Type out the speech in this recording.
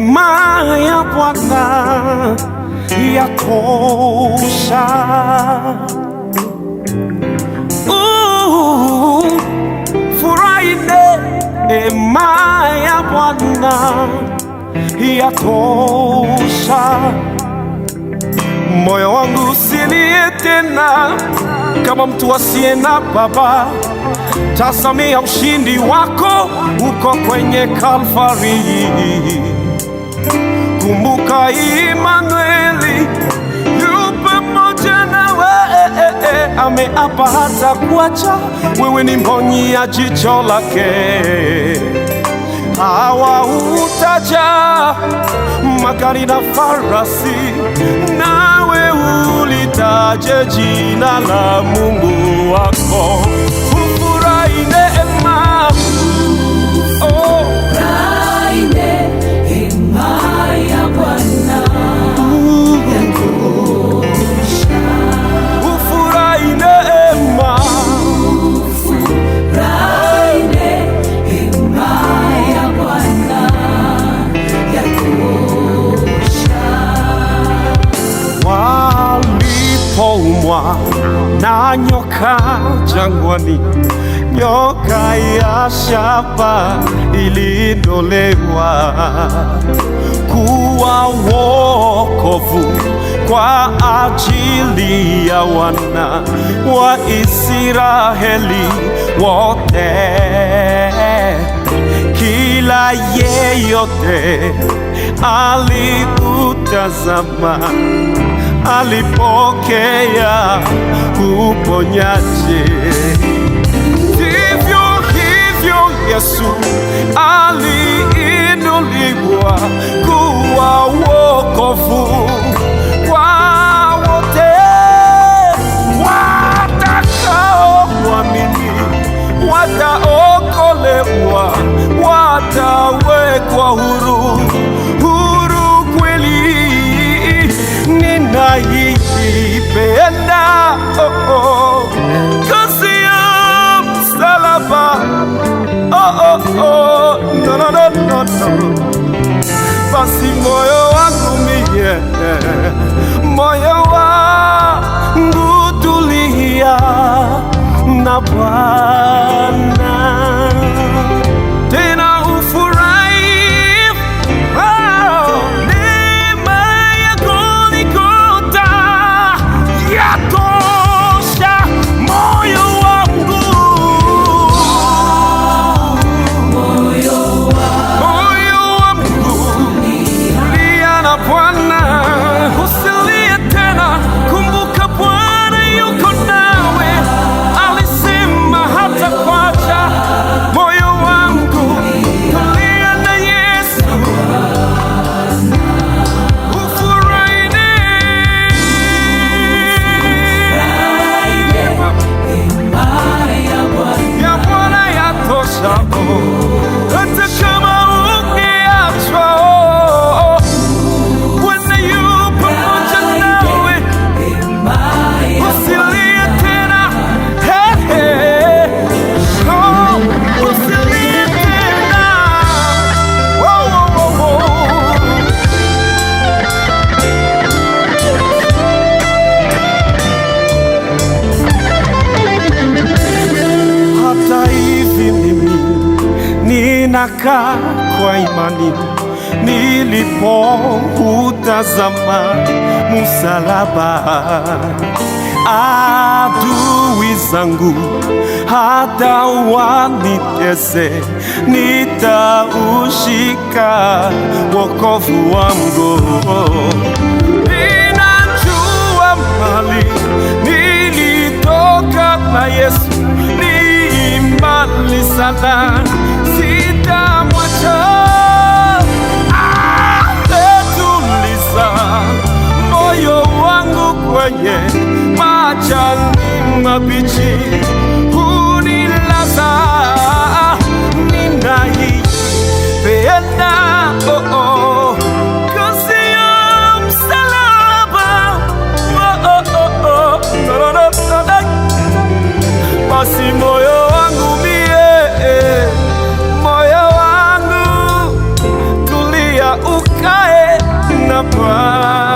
Neema ya Bwana yatosha. Furahi, neema ya Bwana yatosha. Moyo wangu usilie tena kama mtu asiye na baba. Tazamia ushindi wako uko kwenye Kalvari. Kumbuka Imanueli yu pamoja nawe, ameapa hata kuacha. Wewe ni mboni ya jicho lake. Hawautaja magari na farasi, nawe ulitaje jina la Mungu wako. Ufurahi neema, ufurahi neema ya Bwana yatosha. ufurahi neema, ufurahi neema ya Bwana yatosha. walipoumwa na nyoka jangwani, nyoka ya shaba ilitolewa kuwa wokovu kwa ajili ya wana wa Israeli wote. Kila yeyote aliutazama alipokea uponyaji. Vivyo hivyo Yesu aliinuliwa kuwa wokovu kwa wote watakaoamini. Wataokolewa, watawekwa huru, huru kweli. Ninaipenda kazi ya msalaba. No. Basi moyo wangu mie, moyo wangu tulia na Bwana. Tena ufurahi neema ya Golgotha yatosha. Moyo wangu, moyo wangu tulia na Bwana. Usilie tena, kumbuka Bwana yuko nawe. Alisema hata kuacha. Moyo wangu tulia na Yesu. Ufurahi neema ya Bwana yatosha. Hata kama ukiachwa, Bwana yu pamoja nawe. Usilie tena, usilie tena. Hata hivi mimi ninakaa kwa imani, nilipoutazama msalaba. Adui zangu hata wanitese, nitaushika wokovu wangu. Ninajua mahali nilitoka na Yesu ni mbali sana, sitamwacha. Ametuliza moyo wangu kwenye majani mabichi, hunilaza. Ninaipenda kazi ya msalaba. Basi moyo wangu mie, moyo wangu tulia. ukae na Bwana.